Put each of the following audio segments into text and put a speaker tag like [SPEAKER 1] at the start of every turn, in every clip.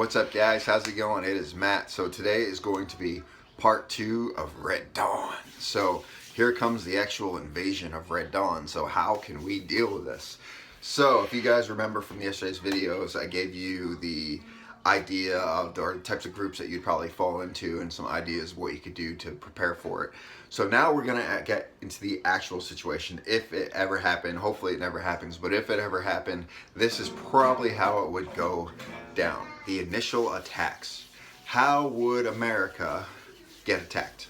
[SPEAKER 1] What's up, guys? How's it going? It is Matt. So today is going to be part 2 of Red Dawn. So here comes the actual invasion of Red Dawn. So how can we deal with this? So if you guys remember from yesterday's videos, I gave you the idea of the types of groups that you'd probably fall into and some ideas of what you could do to prepare for it. So now we're going to get into the actual situation. If it ever happened, hopefully it never happens, but if it ever happened, this is probably how it would go down. The initial attacks. How would America get attacked?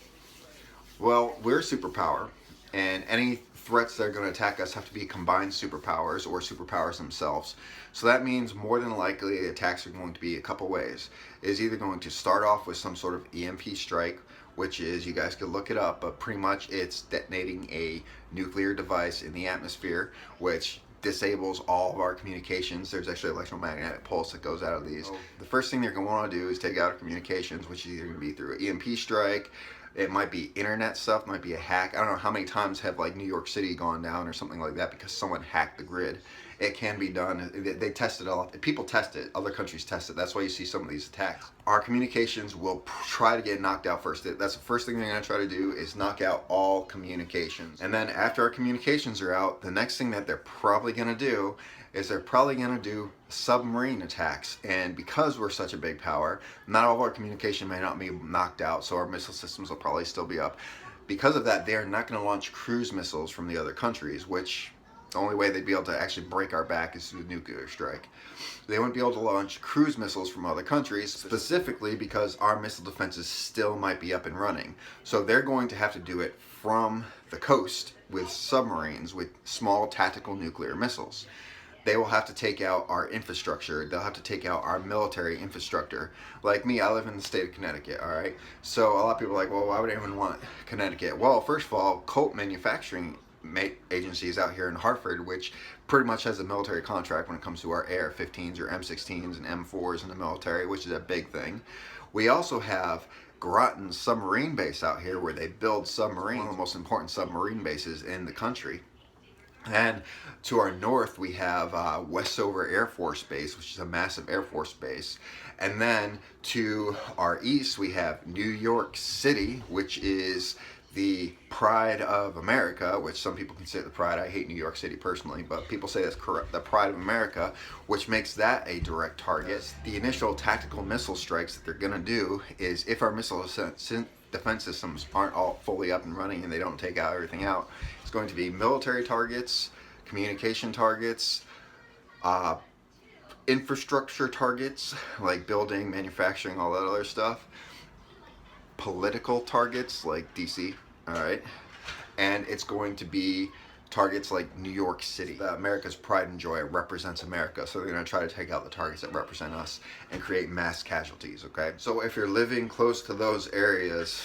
[SPEAKER 1] Well, we're a superpower, and any threats that are going to attack us have to be combined superpowers or superpowers themselves. So that means more than likely the attacks are going to be a couple ways. It is either going to start off with some sort of EMP strike, which is, you guys could look it up, but pretty much it's detonating a nuclear device in the atmosphere, which disables all of our communications. There's actually an electromagnetic pulse that goes out of these. The first thing they're going to want to do is take out our communications, which is either going to be through an EMP strike. It might be internet stuff, might be a hack. I don't know how many times have like New York City gone down or something like that because someone hacked the grid. It can be done. They test it all. People test it. Other countries test it. That's why you see some of these attacks. Our communications will try to get knocked out first. That's the first thing they're going to try to do is knock out all communications. And then after our communications are out, the next thing that they're probably going to do is they're probably going to do submarine attacks. And because we're such a big power, not all of our communication may not be knocked out, so our missile systems will probably still be up. Because of that, they're not going to launch cruise missiles from the other countries, which the only way they'd be able to actually break our back is through a nuclear strike. They wouldn't be able to launch cruise missiles from other countries, specifically because our missile defenses still might be up and running. So they're going to have to do it from the coast with submarines, with small tactical nuclear missiles. They will have to take out our infrastructure. They'll have to take out our military infrastructure. Like me, I live in the state of Connecticut, all right? So a lot of people are like, well, why would anyone want Connecticut? Well, first of all, Colt Manufacturing agencies out here in Hartford, which pretty much has a military contract when it comes to our AR-15s or M16s and M4s in the military, which is a big thing. We also have Groton submarine base out here where they build submarines, one of the most important submarine bases in the country. And to our north, we have Westover Air Force Base, which is a massive Air Force base. And then to our east, we have New York City, which is the pride of America, which some people consider the pride. I hate New York City personally, but people say that's correct. The pride of America, which makes that a direct target. The initial tactical missile strikes that they're going to do is if our missile defense systems aren't all fully up and running and they don't take out everything out, it's going to be military targets, communication targets, infrastructure targets like building, manufacturing, all that other stuff, political targets like DC, all right, and it's going to be targets like New York City. America's pride and joy represents America, so they're going to try to take out the targets that represent us and create mass casualties, okay? So if you're living close to those areas,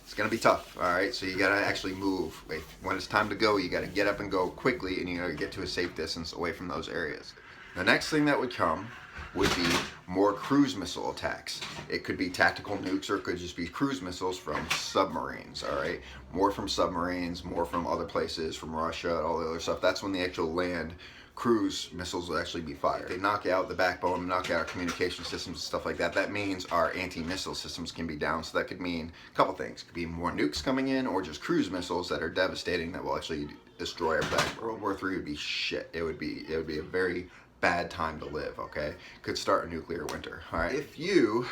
[SPEAKER 1] it's going to be tough, all right? So you got to actually move. When it's time to go, you got to get up and go quickly, and you got to get to a safe distance away from those areas. The next thing that would come would be more cruise missile attacks. It could be tactical nukes, or it could just be cruise missiles from submarines, all right? More from submarines, more from other places, from Russia, all the other stuff. That's when the actual land cruise missiles will actually be fired. They knock out the backbone, knock out our communication systems and stuff like that. That means our anti-missile systems can be down. So that could mean a couple things. It could be more nukes coming in, or just cruise missiles that are devastating that will actually destroy our back. World War III would be shit. It would be a very bad time to live, okay? Could start a nuclear winter, all right? If you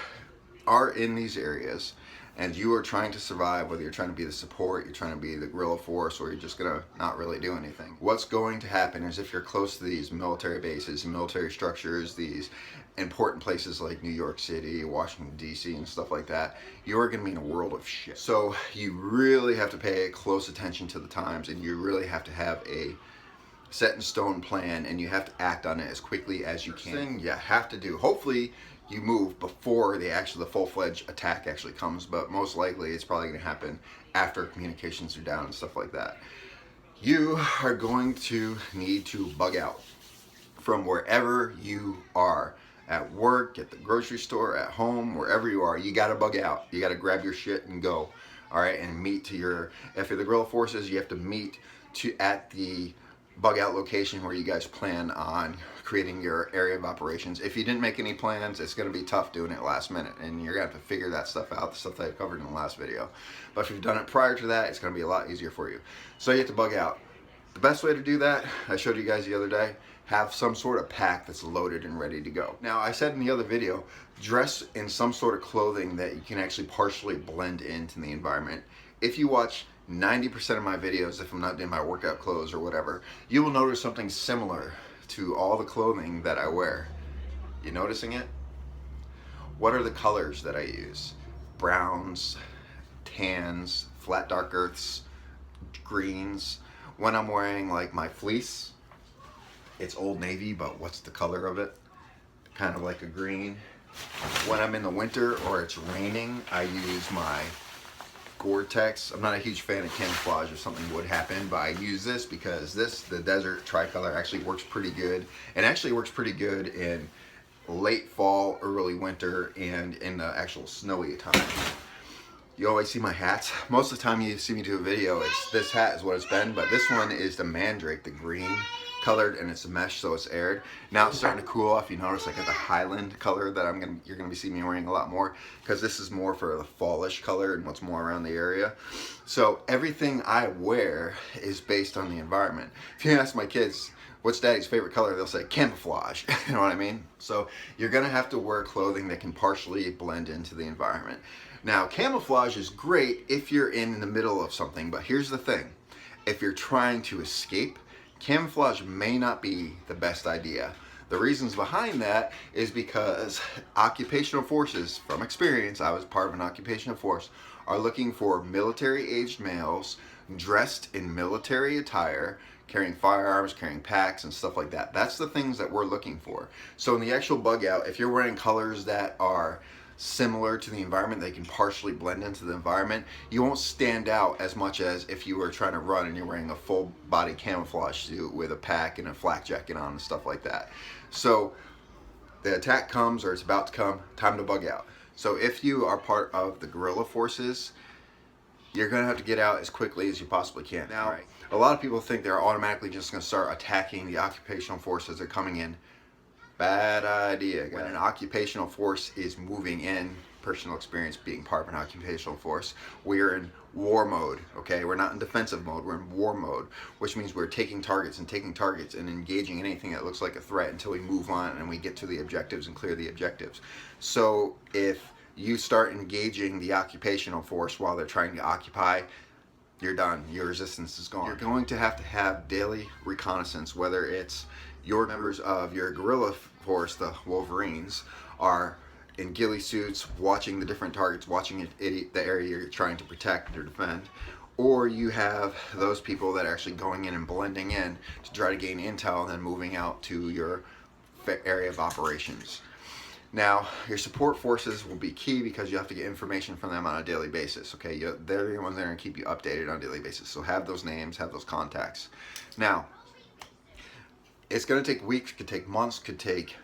[SPEAKER 1] are in these areas and you are trying to survive, whether you're trying to be the support, you're trying to be the guerrilla force, or you're just gonna not really do anything, what's going to happen is if you're close to these military bases and military structures, these important places like New York City, Washington, D.C., and stuff like that, you're gonna be in a world of shit. So you really have to pay close attention to the times, and you really have to have a set in stone plan, and you have to act on it as quickly as you can. Thing you have to do, hopefully you move before the full-fledged attack actually comes, but most likely it's probably going to happen after communications are down and stuff like that. You are going to need to bug out from wherever you are, at work, at the grocery store, at home, wherever you are. You got to bug out. You got to grab your shit and go, all right, and meet to your, if you're the guerrilla forces, you have to meet at the bug out location where you guys plan on creating your area of operations. If you didn't make any plans, it's going to be tough doing it last minute, and you're going to have to figure that stuff out, the stuff that I covered in the last video. But if you've done it prior to that, it's going to be a lot easier for you. So you have to bug out. The best way to do that, I showed you guys the other day, have some sort of pack that's loaded and ready to go. Now, I said in the other video, dress in some sort of clothing that you can actually partially blend into the environment. If you watch 90% of my videos, if I'm not in my workout clothes or whatever, you will notice something similar to all the clothing that I wear. You noticing it? What are the colors that I use? Browns, tans, flat dark earths, greens. When I'm wearing like my fleece, it's Old Navy, but what's the color of it? Kind of like a green. When I'm in the winter or it's raining, I use my Gore-Tex. I'm not a huge fan of camouflage if something would happen, but I use this because the desert tricolor actually works pretty good, and actually works pretty good in late fall, early winter, and in the actual snowy time. You always see my hats. Most of the time you see me do a video, it's this hat is what it's been, but this one is the Mandrake, the green colored, and it's a mesh, so it's aired. Now it's starting to cool off. You notice I got the Highland color that you're gonna be seeing me wearing a lot more, because this is more for the fallish color and what's more around the area. So everything I wear is based on the environment. If you ask my kids, what's daddy's favorite color? They'll say camouflage. You know what I mean? So you're gonna have to wear clothing that can partially blend into the environment. Now, camouflage is great if you're in the middle of something, but here's the thing. If you're trying to escape, camouflage may not be the best idea. The reasons behind that is because occupational forces, from experience, I was part of an occupational force, are looking for military-aged males dressed in military attire, carrying firearms, carrying packs, and stuff like that. That's the things that we're looking for. So in the actual bug out, if you're wearing colors that are similar to the environment, they can partially blend into the environment, you won't stand out as much as if you were trying to run and you're wearing a full body camouflage suit with a pack and a flak jacket on and stuff like that. So the attack comes, or it's about to come, time to bug out. So if you are part of the guerrilla forces, you're gonna have to get out as quickly as you possibly can. Now, a lot of people think they're automatically just gonna start attacking the occupational forces that are coming in. Bad idea. When an occupational force is moving in, personal experience being part of an occupational force, we're in war mode, okay? We're not in defensive mode, we're in war mode, which means we're taking targets and engaging anything that looks like a threat until we move on and we get to the objectives and clear the objectives. So if you start engaging the occupational force while they're trying to occupy, you're done. Your resistance is gone. You're going to have daily reconnaissance, whether it's your members of your guerrilla force, the Wolverines, are in ghillie suits, watching the different targets, watching the area you're trying to protect or defend, or you have those people that are actually going in and blending in to try to gain intel and then moving out to your area of operations. Now, your support forces will be key because you have to get information from them on a daily basis, okay? They're the ones that are going to keep you updated on a daily basis, so have those names, have those contacts. Now, it's going to take weeks, could take months, could take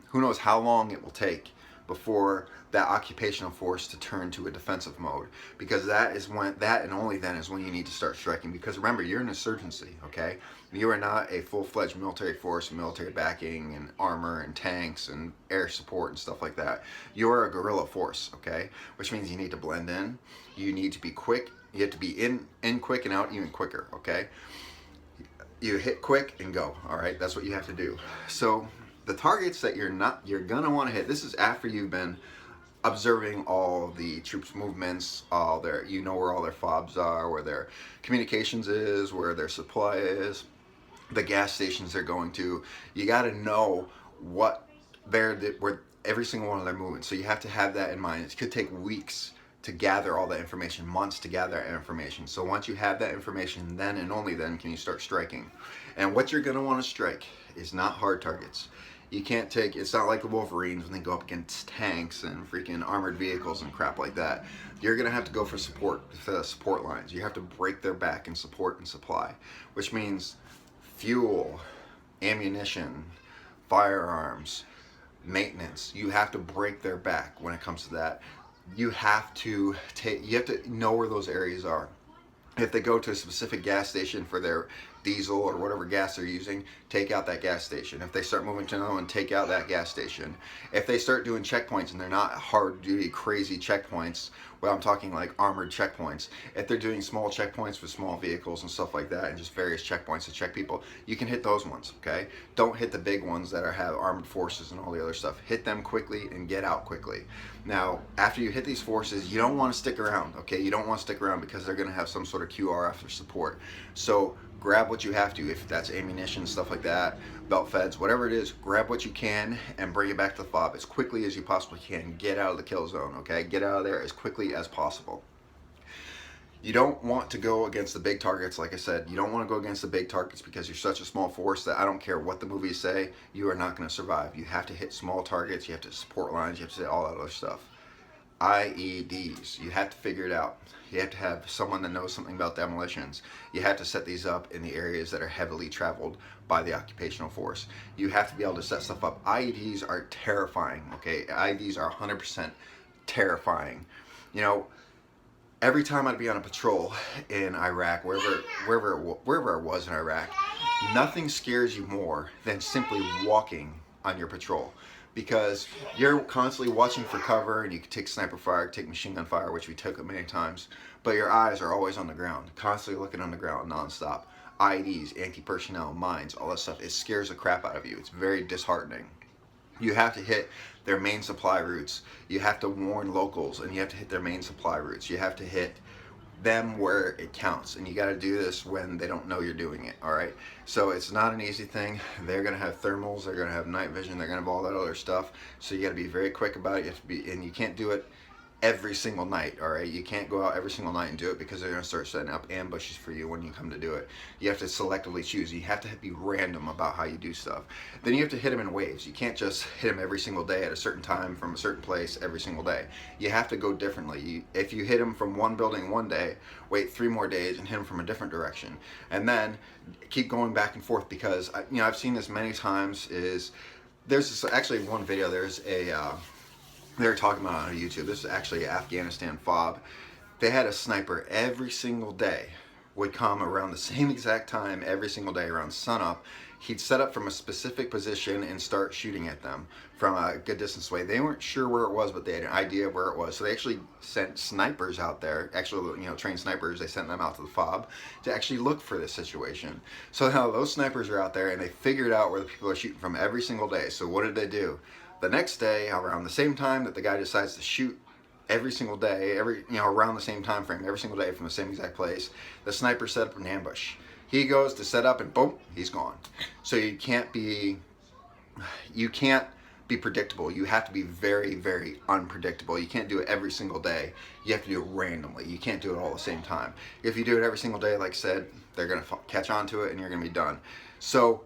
[SPEAKER 1] who knows how long it will take before that occupational force to turn to a defensive mode, because that and only then is when you need to start striking. Because remember, you're an insurgency, okay? You are not a full-fledged military force, military backing and armor and tanks and air support and stuff like that. You're a guerrilla force, okay? Which means you need to blend in, you need to be quick, you have to be in quick and out even quicker, okay? You hit quick and go, all right? That's what you have to do. So the targets that you're gonna want to hit, this is after you've been observing all the troops' movements, you know where all their fobs are, where their communications is, where their supply is, the gas stations they're going to. You got to know where every single one of their movements. So you have to have that in mind. It could take weeks to gather all that information, months to gather that information. So once you have that information, then and only then can you start striking. And what you're going to want to strike is not hard targets. You can't take, it's not like the Wolverines when they go up against tanks and freaking armored vehicles and crap like that. You're going to have to go for support lines. You have to break their back and support and supply, which means fuel, ammunition, firearms, maintenance. You have to break their back when it comes to that. You have to know where those areas are. If they go to a specific gas station for their diesel or whatever gas they're using, take out that gas station. If they start moving to another one, take out that gas station. If they start doing checkpoints and they're not hard duty crazy checkpoints, well, I'm talking like armored checkpoints. If they're doing small checkpoints with small vehicles and stuff like that, and just various checkpoints to check people, you can hit those ones, okay? Don't hit the big ones that have armored forces and all the other stuff. Hit them quickly and get out quickly. Now, after you hit these forces, you don't want to stick around, okay? You don't want to stick around because they're going to have some sort of QRF or support. So grab what you have to, if that's ammunition, stuff like that, belt feds, whatever it is, grab what you can and bring it back to the fob as quickly as you possibly can. Get out of the kill zone, okay? Get out of there as quickly as possible. You don't want to go against the big targets, like I said. You don't want to go against the big targets because you're such a small force that I don't care what the movies say, you are not going to survive. You have to hit small targets, you have to support lines, you have to hit all that other stuff. IEDs, you have to figure it out. You have to have someone that knows something about demolitions. You have to set these up in the areas that are heavily traveled by the occupational force. You have to be able to set stuff up. IEDs are terrifying, okay? IEDs are 100% terrifying. You know, every time I'd be on a patrol in Iraq, wherever I was in Iraq, nothing scares you more than simply walking on your patrol. Because you're constantly watching for cover, and you can take sniper fire, take machine gun fire, which we took many times, but your eyes are always on the ground, constantly looking on the ground nonstop. IEDs, anti-personnel, mines, all that stuff, it scares the crap out of you. It's very disheartening. You have to hit their main supply routes. You have to warn locals, and you have to hit their main supply routes. You have to hit them where it counts, and you got to do this when they don't know you're doing it. All right, so it's not an easy thing. They're gonna have thermals, they're gonna have night vision, they're gonna have all that other stuff, so you got to be very quick about it. You have to be, and you can't do it every single night. All right, you can't go out every single night and do it because they're going to start setting up ambushes for you when you come to do it. You have to selectively choose. You have to be random about how you do stuff. Then you have to hit them in waves. You can't just hit them every single day at a certain time from a certain place every single day. You have to go differently. If you hit them from one building one day, wait 3 more days and hit them from a different direction, and then keep going back and forth, because I've seen this many times. There's actually one video. There's a they're talking about it on YouTube. This is actually Afghanistan FOB. They had a sniper every single day, would come around the same exact time every single day around sunup. He'd set up from a specific position and start shooting at them from a good distance away. They weren't sure where it was, but they had an idea of where it was. So they actually sent snipers out there, actually, trained snipers. They sent them out to the FOB to actually look for this situation. So now those snipers are out there, and they figured out where the people are shooting from every single day. So what did they do? The next day, around the same time that the guy decides to shoot every single day, around the same time frame, every single day from the same exact place, the sniper set up an ambush. He goes to set up and boom, he's gone. So you can't be predictable. You have to be very, very unpredictable. You can't do it every single day. You have to do it randomly. You can't do it all at the same time. If you do it every single day, like I said, they're gonna catch on to it and you're gonna be done. So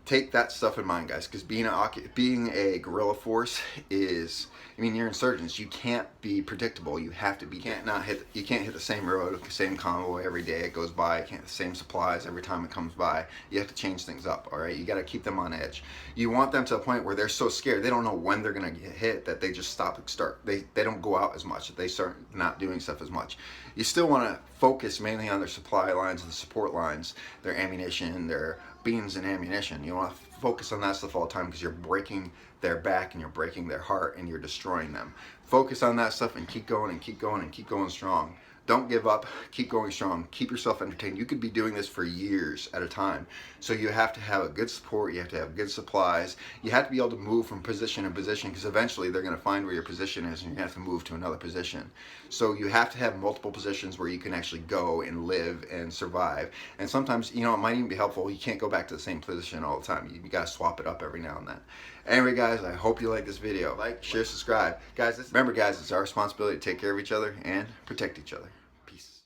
[SPEAKER 1] take that stuff in mind, guys, because being a guerrilla force is, you're insurgents. You can't be predictable. You have to be. You can't hit the same road, the same convoy every day it goes by. You can't hit the same supplies every time it comes by. You have to change things up. All right, you got to keep them on edge. You want them to a point where they're so scared they don't know when they're gonna get hit that they just stop and start. They don't go out as much. They start not doing stuff as much. You still want to focus mainly on their supply lines and the support lines, their ammunition, their beans and ammunition. You want to focus on that stuff all the time, because you're breaking their back and you're breaking their heart and you're destroying them. Focus on that stuff and keep going and keep going and keep going strong. Don't give up. Keep going strong. Keep yourself entertained. You could be doing this for years at a time. So you have to have a good support. You have to have good supplies. You have to be able to move from position to position, because eventually they're going to find where your position is and you're going to have to move to another position. So you have to have multiple positions where you can actually go and live and survive. And sometimes, it might even be helpful. You can't go back to the same position all the time. You got to swap it up every now and then. Anyway, guys, I hope you like this video. Like, share, subscribe. Guys, remember, guys, it's our responsibility to take care of each other and protect each other.